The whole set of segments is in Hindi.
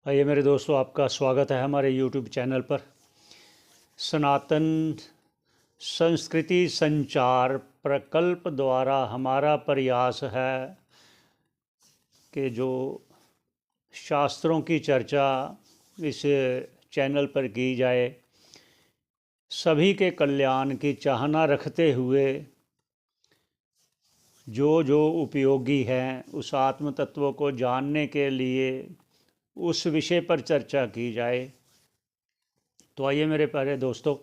आइए मेरे दोस्तों, आपका स्वागत है हमारे YouTube चैनल पर। सनातन संस्कृति संचार प्रकल्प द्वारा हमारा प्रयास है कि जो शास्त्रों की चर्चा इस चैनल पर की जाए, सभी के कल्याण की चाहना रखते हुए जो उपयोगी हैं उस आत्म तत्व को जानने के लिए उस विषय पर चर्चा की जाए। तो आइए मेरे प्यारे दोस्तों,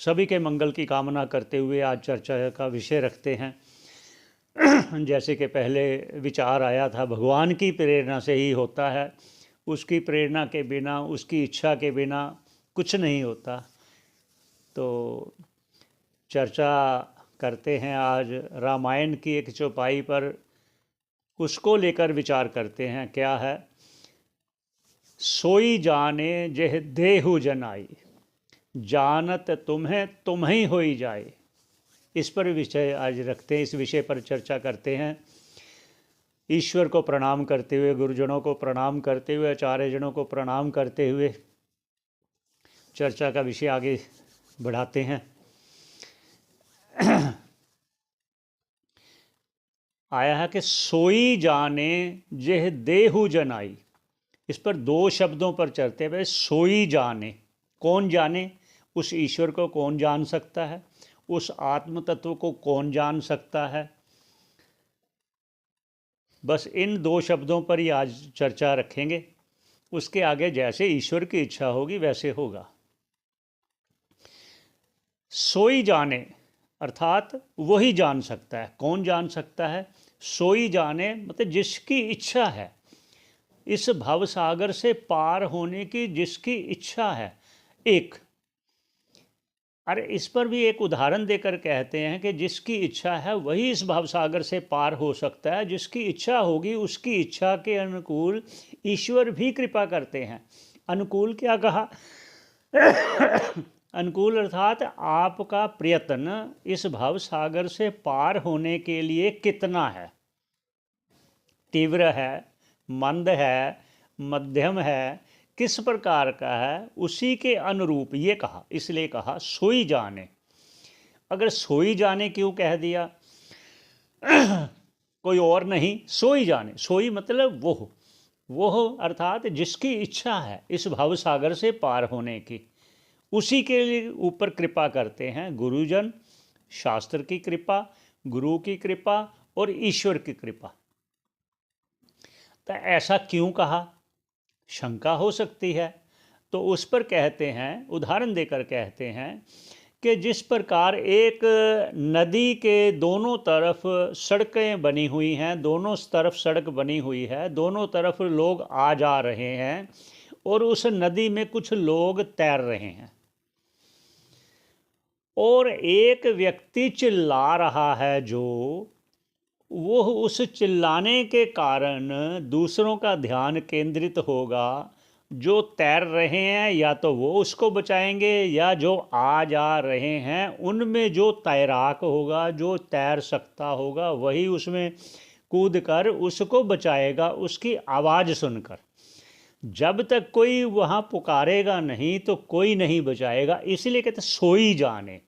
सभी के मंगल की कामना करते हुए आज चर्चा का विषय रखते हैं। जैसे कि पहले विचार आया था, भगवान की प्रेरणा से ही होता है, उसकी प्रेरणा के बिना, उसकी इच्छा के बिना कुछ नहीं होता। तो चर्चा करते हैं आज रामायण की एक चौपाई पर, उसको लेकर विचार करते हैं। क्या है? सोई जाने जेह देहु जनाई, जानत तुम्हें तुम्हें होई जाए। इस पर विषय आज रखते हैं, इस विषय पर चर्चा करते हैं। ईश्वर को प्रणाम करते हुए, गुरुजनों को प्रणाम करते हुए, आचार्यजनों को प्रणाम करते हुए चर्चा का विषय आगे बढ़ाते हैं। आया है कि सोई जाने जेह देहु जनाई। इस पर दो शब्दों पर चलते हुए, सोई जाने, कौन जाने? उस ईश्वर को कौन जान सकता है? उस आत्म तत्व को कौन जान सकता है? बस इन दो शब्दों पर ही आज चर्चा रखेंगे। उसके आगे जैसे ईश्वर की इच्छा होगी वैसे होगा। सोई जाने अर्थात वही जान सकता है। कौन जान सकता है? सोई जाने मतलब जिसकी इच्छा है, इस भव सागर से पार होने की जिसकी इच्छा है। एक अरे इस पर भी एक उदाहरण देकर कहते हैं कि जिसकी इच्छा है वही इस भवसागर से पार हो सकता है। जिसकी इच्छा होगी उसकी इच्छा के अनुकूल ईश्वर भी कृपा करते हैं। अनुकूल क्या कहा? अनुकूल अर्थात आपका प्रयत्न इस भवसागर से पार होने के लिए कितना है। तीव्र है, मंद है, मध्यम है, किस प्रकार का है, उसी के अनुरूप ये कहा। इसलिए कहा सोई जाने। अगर सोई जाने क्यों कह दिया? कोई और नहीं, सोई जाने। सोई मतलब वो अर्थात जिसकी इच्छा है इस भव सागर से पार होने की, उसी के लिए ऊपर कृपा करते हैं गुरुजन। शास्त्र की कृपा, गुरु की कृपा और ईश्वर की कृपा। तो ऐसा क्यों कहा? शंका हो सकती है, तो उस पर कहते हैं, उदाहरण देकर कहते हैं कि जिस प्रकार एक नदी के दोनों तरफ सड़कें बनी हुई हैं, दोनों तरफ सड़क बनी हुई है, दोनों तरफ लोग आ जा रहे हैं और उस नदी में कुछ लोग तैर रहे हैं, और एक व्यक्ति चिल्ला रहा है, जो वो उस चिल्लाने के कारण दूसरों का ध्यान केंद्रित होगा। जो तैर रहे हैं या तो वो उसको बचाएंगे, या जो आ जा रहे हैं उनमें जो तैराक होगा, जो तैर सकता होगा, वही उसमें कूद कर उसको बचाएगा, उसकी आवाज़ सुनकर। जब तक कोई वहाँ पुकारेगा नहीं तो कोई नहीं बचाएगा। इसलिए कहते सोई जाने,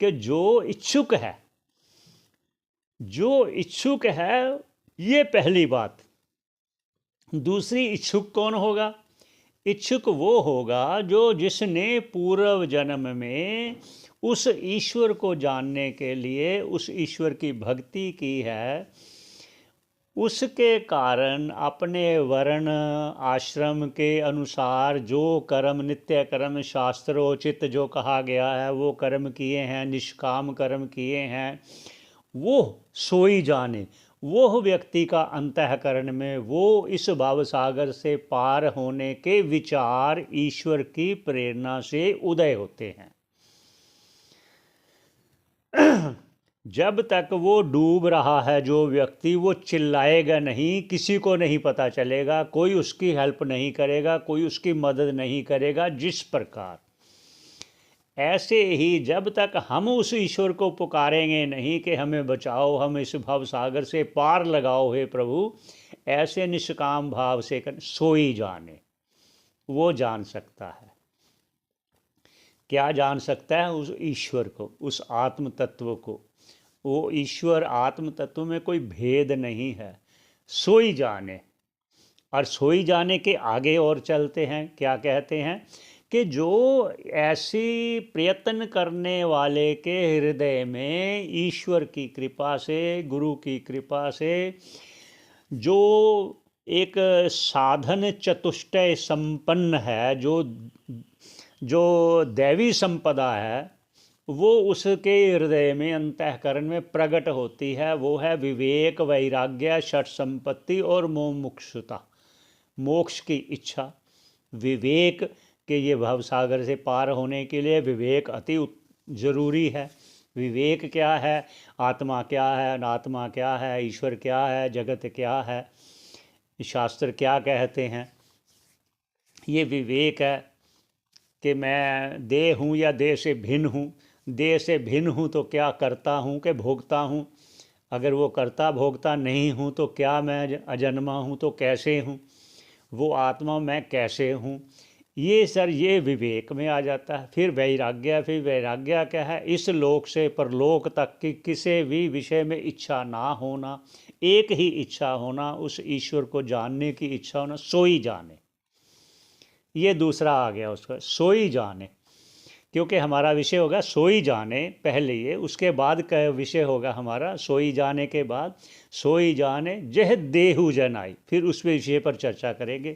कि जो इच्छुक है, जो इच्छुक है, ये पहली बात। दूसरी, इच्छुक कौन होगा? इच्छुक वो होगा जो जिसने पूर्व जन्म में उस ईश्वर को जानने के लिए उस ईश्वर की भक्ति की है, उसके कारण अपने वर्ण आश्रम के अनुसार जो कर्म, नित्य कर्म, शास्त्रोचित जो कहा गया है वो कर्म किए हैं, निष्काम कर्म किए हैं। वो सोई जाने, वो व्यक्ति का अंतःकरण में वो इस भाव सागर से पार होने के विचार ईश्वर की प्रेरणा से उदय होते हैं। जब तक वो डूब रहा है जो व्यक्ति, वो चिल्लाएगा नहीं, किसी को नहीं पता चलेगा, कोई उसकी हेल्प नहीं करेगा, कोई उसकी मदद नहीं करेगा। जिस प्रकार ऐसे ही जब तक हम उस ईश्वर को पुकारेंगे नहीं कि हमें बचाओ, हम इस भव सागर से पार लगाओ हे प्रभु, ऐसे निष्काम भाव से सोई जाने। वो जान सकता है। क्या जान सकता है? उस ईश्वर को, उस आत्म तत्व को। वो ईश्वर आत्म तत्व में कोई भेद नहीं है, सोई जाने। और सोई जाने के आगे और चलते हैं, क्या कहते हैं कि जो ऐसी प्रयत्न करने वाले के हृदय में ईश्वर की कृपा से, गुरु की कृपा से जो एक साधन चतुष्टय संपन्न है, जो दैवी संपदा है, वो उसके हृदय में अंतःकरण में प्रकट होती है। वो है विवेक, वैराग्य, षट संपत्ति और मोमुक्षुता, मोक्ष की इच्छा। विवेक के ये भवसागर से पार होने के लिए विवेक अति जरूरी है। विवेक क्या है? आत्मा क्या है, अनात्मा क्या है, ईश्वर क्या है, जगत क्या है, शास्त्र क्या कहते हैं। ये विवेक है कि मैं देह हूँ या देह से भिन्न हूँ। देह से भिन्न हूँ तो क्या करता हूँ कि भोगता हूँ? अगर वो करता भोगता नहीं हूँ तो क्या मैं अजन्मा हूँ तो कैसे हूँ? वो आत्मा मैं कैसे हूँ? ये सर ये विवेक में आ जाता है। फिर वैराग्य, फिर वैराग्य क्या है? इस लोक से परलोक तक की किसी भी विषय में इच्छा ना होना, एक ही इच्छा होना, उस ईश्वर को जानने की इच्छा होना, सोई जाने। ये दूसरा आ गया उसका, सोई जाने। क्योंकि हमारा विषय होगा सोई जाने पहले ये, उसके बाद का विषय होगा हमारा सोई जाने के बाद, सोई जाने जह देहु जनाई। फिर उस विषय पर चर्चा करेंगे।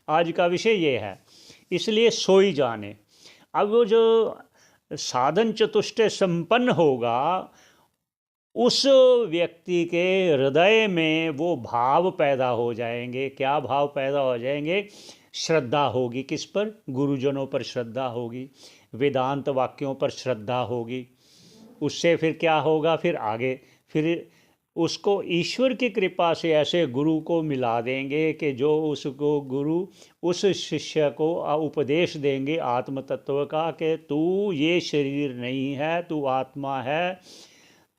आज का विषय ये है, इसलिए सोई जाने। अब वो जो साधन चतुष्टय संपन्न होगा, उस व्यक्ति के हृदय में वो भाव पैदा हो जाएंगे। क्या भाव पैदा हो जाएंगे? श्रद्धा होगी। किस पर? गुरुजनों पर श्रद्धा होगी, वेदांत वाक्यों पर श्रद्धा होगी। उससे फिर क्या होगा? फिर आगे फिर उसको ईश्वर की कृपा से ऐसे गुरु को मिला देंगे कि जो उसको गुरु उस शिष्य को उपदेश देंगे आत्म तत्व का कि तू ये शरीर नहीं है, तू आत्मा है,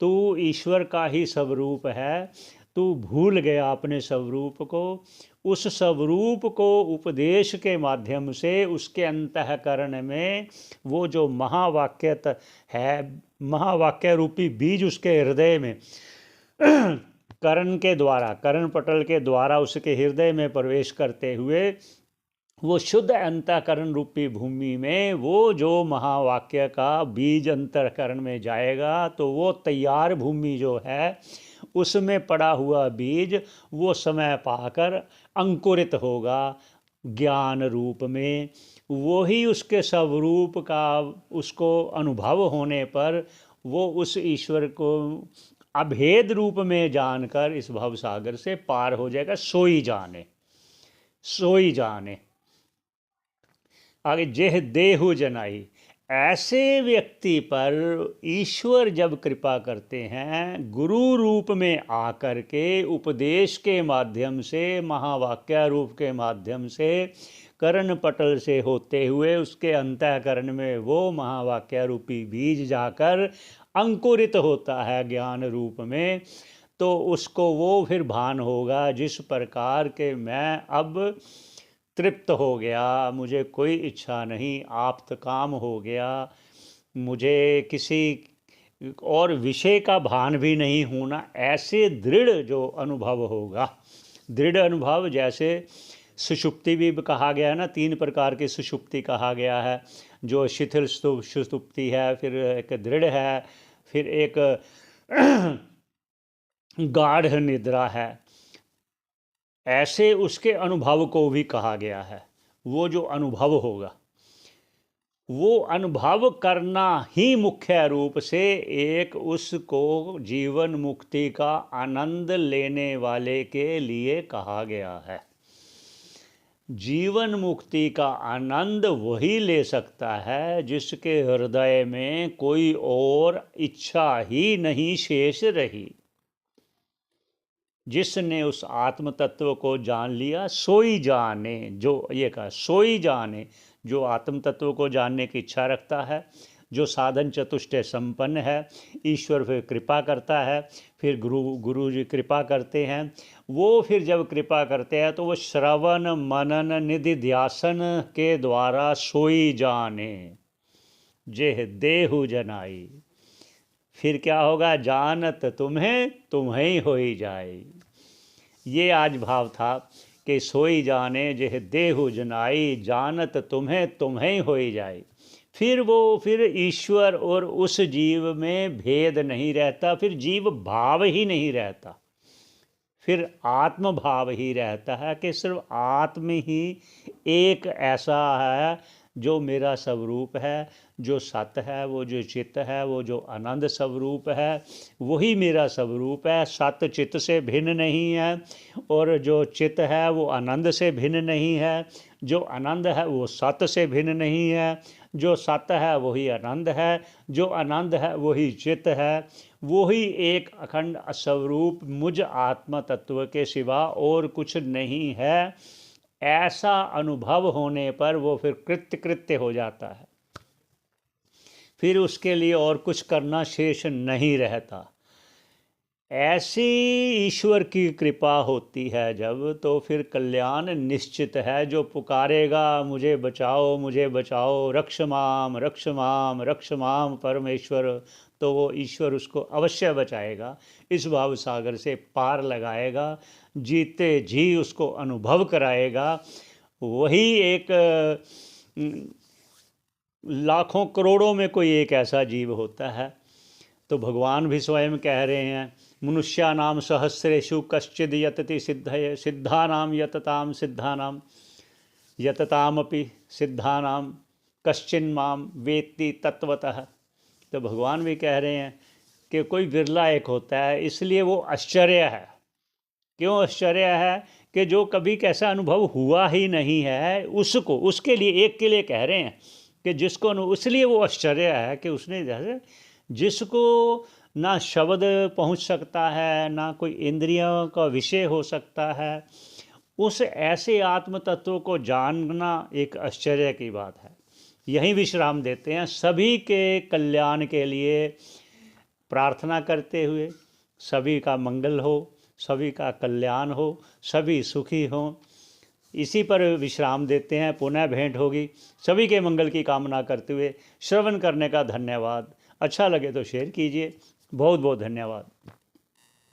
तू ईश्वर का ही स्वरूप है, तू भूल गया अपने स्वरूप को। उस स्वरूप को उपदेश के माध्यम से उसके अंतःकरण में वो जो महावाक्य है, महावाक्य रूपी बीज उसके हृदय में कर्ण के द्वारा, कर्ण पटल के द्वारा उसके हृदय में प्रवेश करते हुए वो शुद्ध अंतःकरण रूपी भूमि में वो जो महावाक्य का बीज अंतःकरण में जाएगा, तो वो तैयार भूमि जो है उसमें पड़ा हुआ बीज वो समय पाकर अंकुरित होगा ज्ञान रूप में। वही उसके स्वरूप का उसको अनुभव होने पर वो उस ईश्वर को अभेद रूप में जानकर इस भवसागर से पार हो जाएगा। सोई जाने, सोई जाने। आगे जेह देहु जनाई। ऐसे व्यक्ति पर ईश्वर जब कृपा करते हैं, गुरु रूप में आकर के उपदेश के माध्यम से, महावाक्य रूप के माध्यम से, कर्ण पटल से होते हुए उसके अंतःकरण में वो महावाक्य रूपी बीज जाकर अंकुरित होता है ज्ञान रूप में, तो उसको वो फिर भान होगा जिस प्रकार के मैं अब तृप्त हो गया, मुझे कोई इच्छा नहीं, आप्त काम हो गया, मुझे किसी और विषय का भान भी नहीं होना। ऐसे दृढ़ जो अनुभव होगा, दृढ़ अनुभव, जैसे सुषुप्ति भी कहा गया है ना, 3 प्रकार की सुषुप्ति कहा गया है। जो शिथिल सुषुप्ति है, फिर एक दृढ़ है, फिर एक गाढ़ निद्रा है। ऐसे उसके अनुभव को भी कहा गया है। वो जो अनुभव होगा, वो अनुभव करना ही मुख्य रूप से एक उसको जीवन मुक्ति का आनंद लेने वाले के लिए कहा गया है। जीवन मुक्ति का आनंद वही ले सकता है जिसके हृदय में कोई और इच्छा ही नहीं शेष रही। जिसने उस आत्म तत्व को जान लिया, सोई जाने, जो ये कहा सोई जाने, जो आत्म तत्व को जानने की इच्छा रखता है, जो साधन चतुष्टय संपन्न है। ईश्वर फिर कृपा करता है, फिर गुरु जी कृपा करते हैं। वो फिर जब कृपा करते हैं तो वो श्रवण मनन निधि ध्यासन के द्वारा सोई जाने जेह देहु जनाई। फिर क्या होगा, जानत तुम्हें तुम्हें होई जाए। ये आज भाव था कि सोई जाने जेह देहु जनाई, जानत तुम्हें तुम्हें होई जाए। फिर ईश्वर और उस जीव में भेद नहीं रहता, फिर जीव भाव ही नहीं रहता, फिर आत्म भाव ही रहता है कि सिर्फ आत्म ही एक ऐसा है जो मेरा स्वरूप है, जो सत्य है, वो जो चित्त है, वो जो आनंद स्वरूप है, वही मेरा स्वरूप है। सत्य चित्त से भिन्न नहीं है, और जो चित्त है वो आनंद से भिन्न नहीं है, जो आनंद है वो सत्य से भिन्न नहीं है, जो सत्य है वही आनंद है, जो आनंद है वही चित्त है। वही एक अखंड स्वरूप मुझ आत्मा तत्व के सिवा और कुछ नहीं है। ऐसा अनुभव होने पर वो फिर कृत्य हो जाता है, फिर उसके लिए और कुछ करना शेष नहीं रहता। ऐसी ईश्वर की कृपा होती है जब, तो फिर कल्याण निश्चित है। जो पुकारेगा मुझे बचाओ मुझे बचाओ, रक्ष माम रक्ष माम रक्ष माम परमेश्वर, तो वो ईश्वर उसको अवश्य बचाएगा, इस भाव सागर से पार लगाएगा, जीते जी उसको अनुभव कराएगा। वही एक लाखों करोड़ों में कोई एक ऐसा जीव होता है। तो भगवान भी स्वयं कह रहे हैं, मनुष्यानाम सहस्रेषु कश्चिद यतति सिद्धये, सिद्धानाम यतताम सिद्धानाम यततामपि सिद्धानाम कश्चिन्माम वेत्ति तत्वतः। तो भगवान भी कह रहे हैं कि कोई बिरला एक होता है, इसलिए वो आश्चर्य है। क्यों आश्चर्य है? कि जो कभी कैसा अनुभव हुआ ही नहीं है, उसको, उसके लिए, एक के लिए कह रहे हैं कि जिसको, इसलिए वो आश्चर्य है कि उसने, जैसे जिसको ना शब्द पहुंच सकता है, ना कोई इंद्रियों का विषय हो सकता है, उस ऐसे आत्म तत्व को जानना एक आश्चर्य की बात है। यहीं विश्राम देते हैं, सभी के कल्याण के लिए प्रार्थना करते हुए, सभी का मंगल हो, सभी का कल्याण हो, सभी सुखी हों, इसी पर विश्राम देते हैं। पुनः भेंट होगी, सभी के मंगल की कामना करते हुए। श्रवण करने का धन्यवाद। अच्छा लगे तो शेयर कीजिए। बहुत बहुत धन्यवाद।